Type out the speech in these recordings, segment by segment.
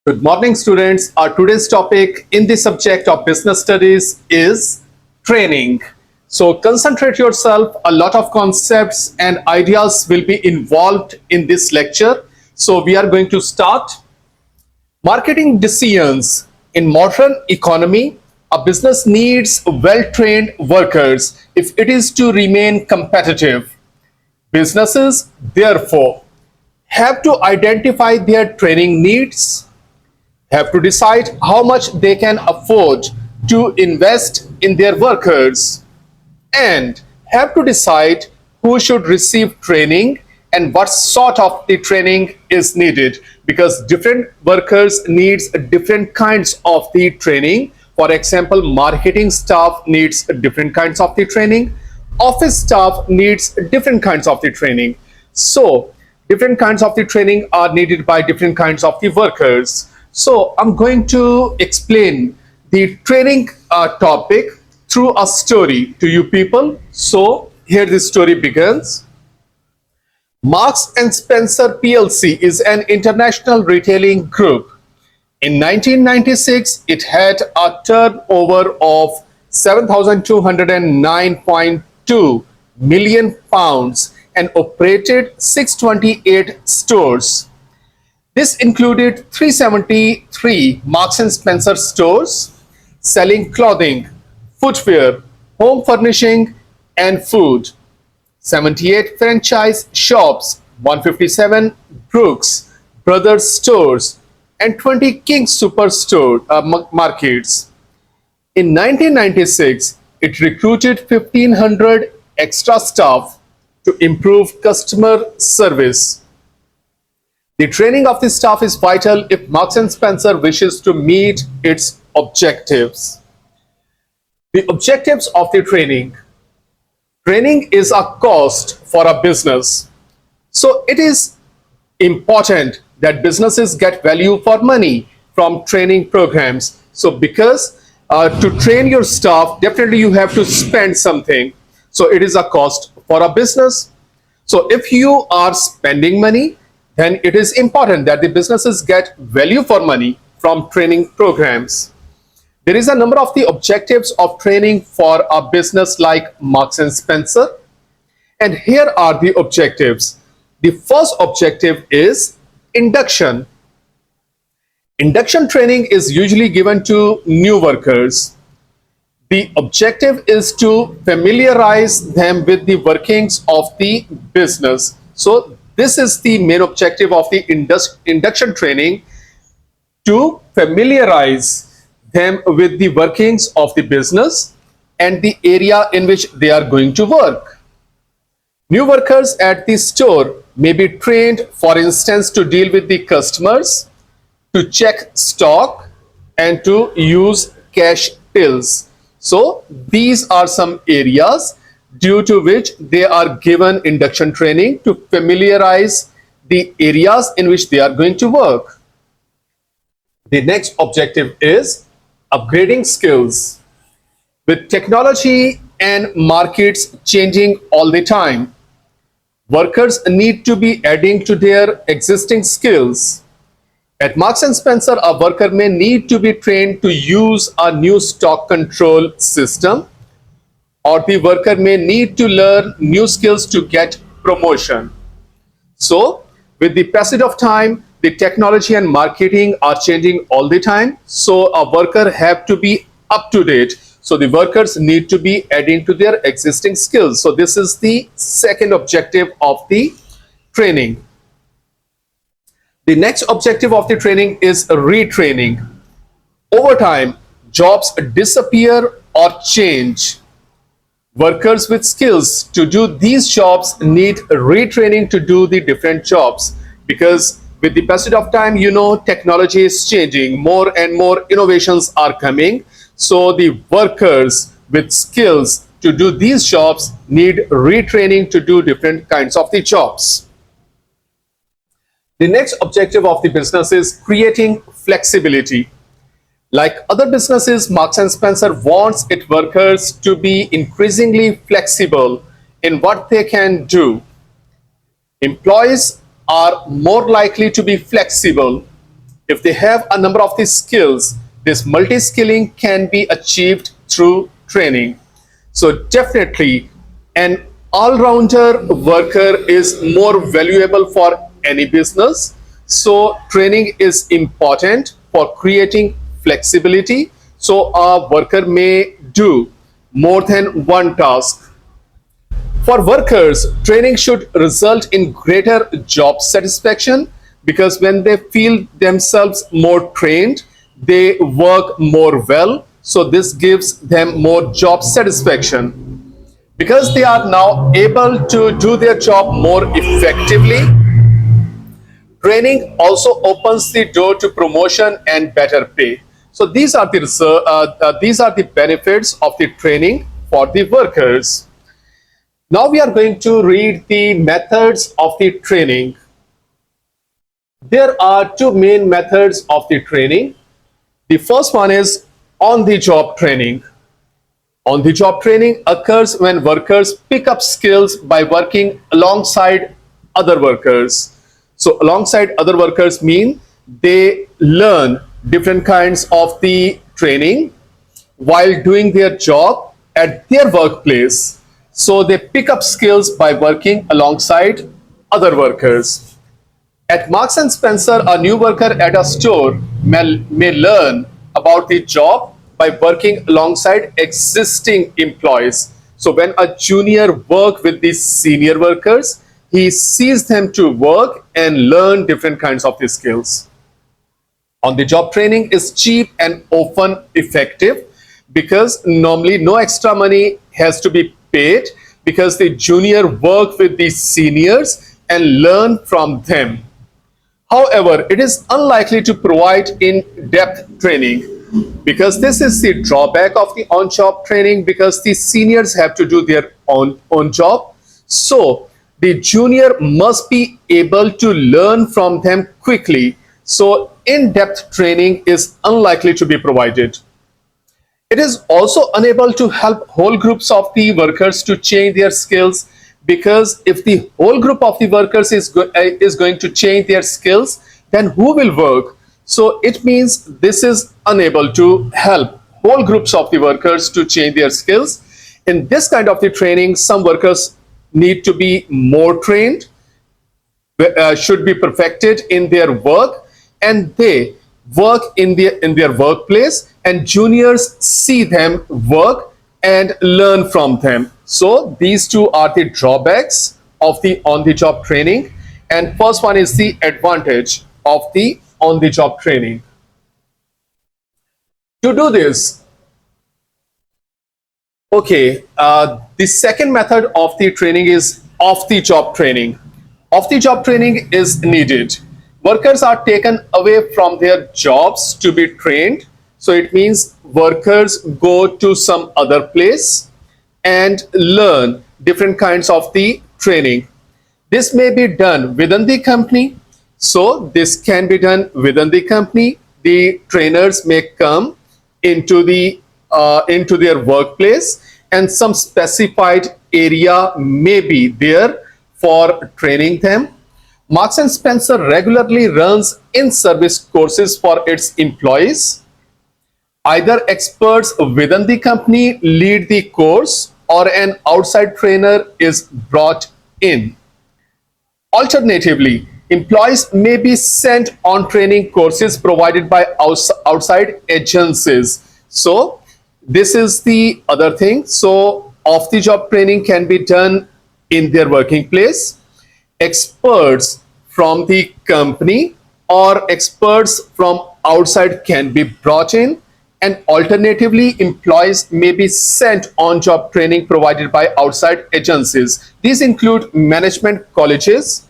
Good morning, students. Our today's topic in the subject of business studies is training. So concentrate yourself. A lot of concepts and ideas will be involved in this lecture. So we are going to start. Marketing decisions. In modern economy, a business needs well-trained workers if it is to remain competitive. Businesses, therefore, have to identify their training needs, have to decide how much they can afford to invest in their workers, and have to decide who should receive training and what sort of the training is needed, because different workers needs different kinds of the training. For example, marketing staff needs different kinds of the training, office staff needs different kinds of the training. So different kinds of the training are needed by different kinds of the workers. So I'm going to explain the training topic through a story to you people. So here the story begins. Marks and Spencer PLC is an international retailing group. In 1996, it had a turnover of 7,209.2 million pounds and operated 628 stores. This included 373 Marks and Spencer stores selling clothing, footwear, home furnishing, and food, 78 franchise shops, 157 Brooks Brothers stores, and 20 King Superstore markets. In 1996, it recruited 1,500 extra staff to improve customer service. The training of the staff is vital if Marks and Spencer wishes to meet its objectives. The objectives of the training. Training is a cost for a business. So it is important that businesses get value for money from training programs. So because to train your staff, definitely you have to spend something. So it is a cost for a business. So if you are spending money, then it is important that the businesses get value for money from training programs. There is a number of the objectives of training for a business like Marks and Spencer. And here are the objectives. The first objective is induction. Induction training is usually given to new workers. The objective is to familiarize them with the workings of the business. So this is the main objective of the induction training, to familiarize them with the workings of the business and the area in which they are going to work. New workers at the store may be trained, for instance, to deal with the customers, to check stock, and to use cash tills. So these are some areas due to which they are given induction training, to familiarize the areas in which they are going to work. The next objective is upgrading skills. With technology and markets changing all the time, workers need to be adding to their existing skills. At Marks and Spencer, a worker may need to be trained to use a new stock control system, or the worker may need to learn new skills to get promotion. So with the passage of time, the technology and marketing are changing all the time. So a worker have to be up to date. So the workers need to be adding to their existing skills. So this is the second objective of the training. The next objective of the training is retraining. Over time, jobs disappear or change. Workers with skills to do these jobs need retraining to do the different jobs, because with the passage of time, technology is changing, more and more innovations are coming. So the workers with skills to do these jobs need retraining to do different kinds of the jobs. The next objective of the business is creating flexibility. Like other businesses, Marks and Spencer wants its workers to be increasingly flexible in what they can do. Employees are more likely to be flexible If they have a number of these skills, this multi-skilling can be achieved through training. So definitely an all-rounder worker is more valuable for any business. So training is important for creating flexibility. So a worker may do more than one task. For workers, training should result in greater job satisfaction because when they feel themselves more trained, they work more well. So this gives them more job satisfaction. Because they are now able to do their job more effectively, training also opens the door to promotion and better pay. So these are the benefits of the training for the workers. Now we are going to read the methods of the training. There are two main methods of the training. The first one is on-the-job training. On-the-job training occurs when workers pick up skills by working alongside other workers. So alongside other workers mean they learn different kinds of the training while doing their job at their workplace. So they pick up skills by working alongside other workers. At Marks and Spencer, a new worker at a store may learn about the job by working alongside existing employees. So when a junior works with the senior workers, he sees them to work and learn different kinds of the skills. On-the-job training is cheap and often effective because normally no extra money has to be paid because the junior work with the seniors and learn from them. However, it is unlikely to provide in-depth training because this is the drawback of the on-job training because the seniors have to do their own job. So the junior must be able to learn from them quickly. So in-depth training is unlikely to be provided. It is also unable to help whole groups of the workers to change their skills because if the whole group of the workers is going to change their skills, then who will work? So it means this is unable to help whole groups of the workers to change their skills. In this kind of the training, some workers need to be more trained, should be perfected in their work, and they work in their workplace, and juniors see them work and learn from them. So these two are the drawbacks of the on-the-job training, and first one is the advantage of the on-the-job training. To do this, the second method of the training is off-the-job training. Off-the-job training is needed. Workers are taken away from their jobs to be trained. So it means workers go to some other place and learn different kinds of the training. This may be done within the company. So this can be done within the company. The trainers may come into their workplace, and some specified area may be there for training them. Marks and Spencer regularly runs in-service courses for its employees. Either experts within the company lead the course or an outside trainer is brought in. Alternatively, employees may be sent on training courses provided by outside agencies. So this is the other thing. So off-the-job training can be done in their working place. Experts from the company or experts from outside can be brought in, and alternatively employees may be sent on-job training provided by outside agencies. These include management colleges,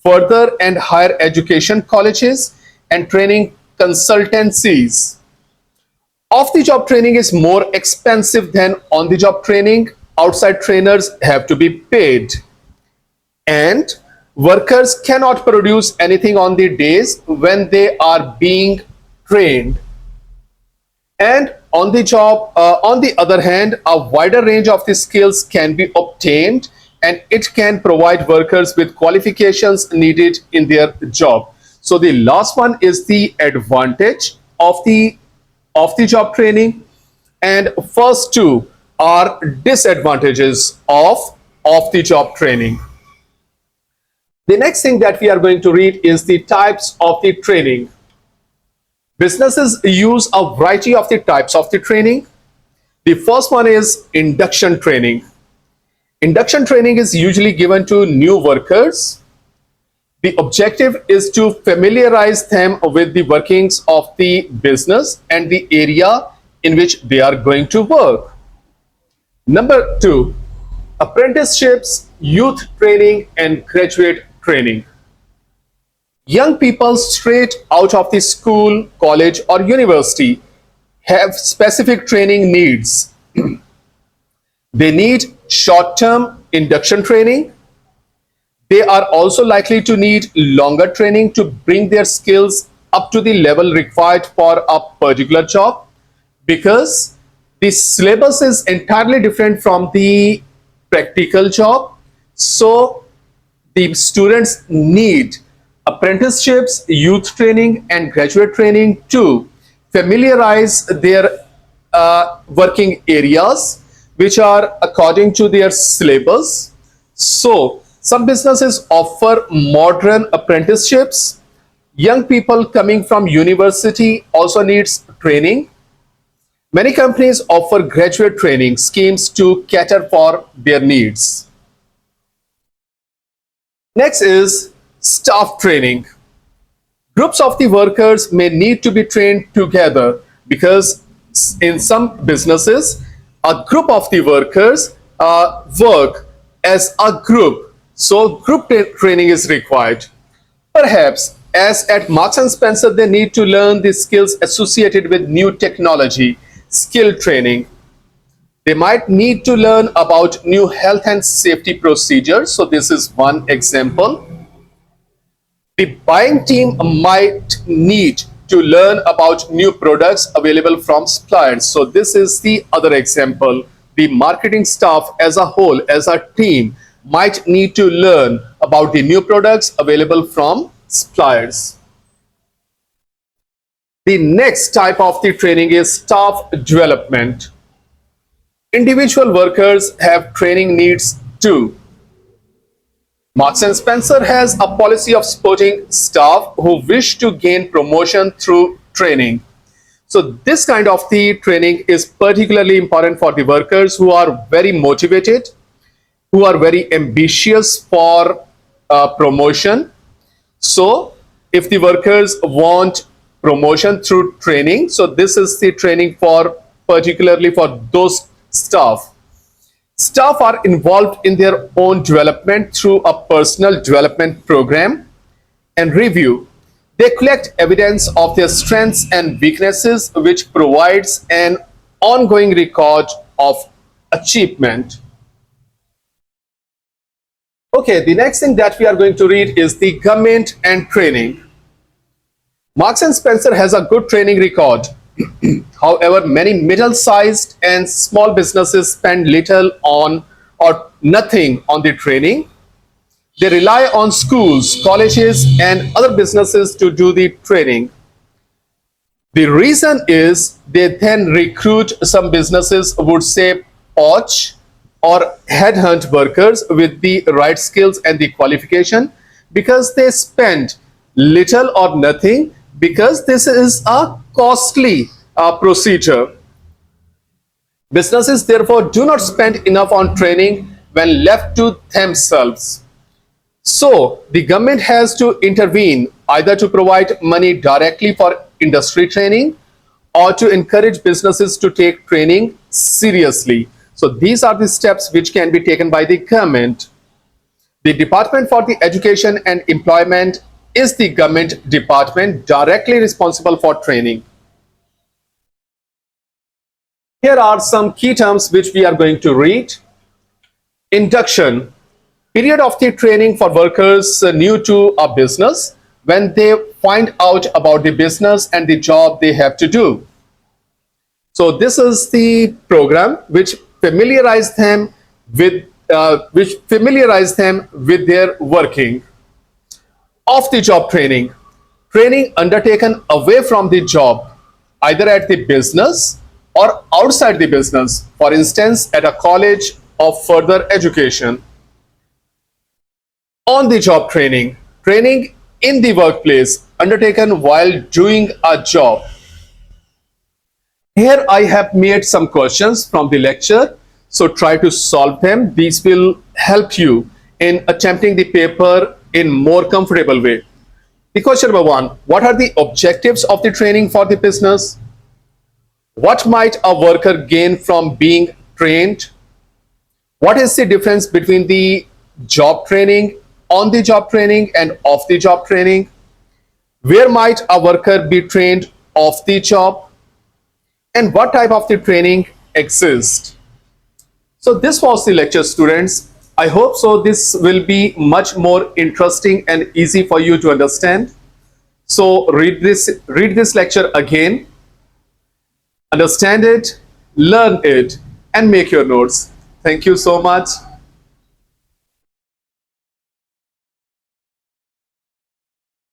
further and higher education colleges, and training consultancies. Off-the-job training is more expensive than on-the-job training. Outside trainers have to be paid, and workers cannot produce anything on the days when they are being trained. And on the job, on the other hand, a wider range of the skills can be obtained, and it can provide workers with qualifications needed in their job. So the last one is the advantage of the job training, and first two are disadvantages of the job training. The next thing that we are going to read is the types of the training. Businesses use a variety of the types of the training. The first one is induction training. Induction training is usually given to new workers. The objective is to familiarize them with the workings of the business and the area in which they are going to work. Number two, apprenticeships, youth training, and graduate training. Young people straight out of the school, college, or university have specific training needs. They need short-term induction training. They are also likely to need longer training to bring their skills up to the level required for a particular job, because the syllabus is entirely different from the practical job. So the students need apprenticeships, youth training, and graduate training to familiarize their working areas, which are according to their syllabus. So some businesses offer modern apprenticeships. Young people coming from university also needs training. Many companies offer graduate training schemes to cater for their needs. Next is staff training. Groups of the workers may need to be trained together, because in some businesses, a group of the workers work as a group. So group training is required. Perhaps, as at Marks and Spencer, they need to learn the skills associated with new technology, skill training. They might need to learn about new health and safety procedures. So this is one example. The buying team might need to learn about new products available from suppliers. So this is the other example. The marketing staff as a whole, as a team, might need to learn about the new products available from suppliers. The next type of the training is staff development. Individual workers have training needs too. Marks and Spencer has a policy of supporting staff who wish to gain promotion through training. So this kind of the training is particularly important for the workers who are very motivated, who are very ambitious for promotion. So if the workers want promotion through training, so this is the training for particularly for those staff. Staff are involved in their own development through a personal development program and review. They collect evidence of their strengths and weaknesses, which provides an ongoing record of achievement. Okay, the next thing that we are going to read is the government and training. Marks and Spencer has a good training record. However, many middle-sized and small businesses spend little on or nothing on the training. They rely on schools, colleges, and other businesses to do the training. The reason is they then recruit, some businesses would say, poach or headhunt workers with the right skills and the qualification, because they spend little or nothing, because this is a costly procedure. Businesses therefore do not spend enough on training when left to themselves. So the government has to intervene, either to provide money directly for industry training or to encourage businesses to take training seriously. So these are the steps which can be taken by the government. The Department for the Education and Employment is the government department directly responsible for training. Here are some key terms which we are going to read. Induction, period of the training for workers new to a business, when they find out about the business and the job they have to do. So this is the program which familiarizes them with their working. Off the job training, training undertaken away from the job, either at the business or outside the business, for instance, at a college of further education. On the job training, training in the workplace undertaken while doing a job. Here I have made some questions from the lecture, so try to solve them. These will help you in attempting the paper in more comfortable way. The question number one, what are the objectives of the training for the business? What might a worker gain from being trained? What is the difference between the job training, on the job training and off the job training? Where might a worker be trained off the job? And what type of the training exists? So this was the lecture, students. I hope so this will be much more interesting and easy for you to understand. So read this lecture again, understand it, learn it, and make your notes. Thank you so much.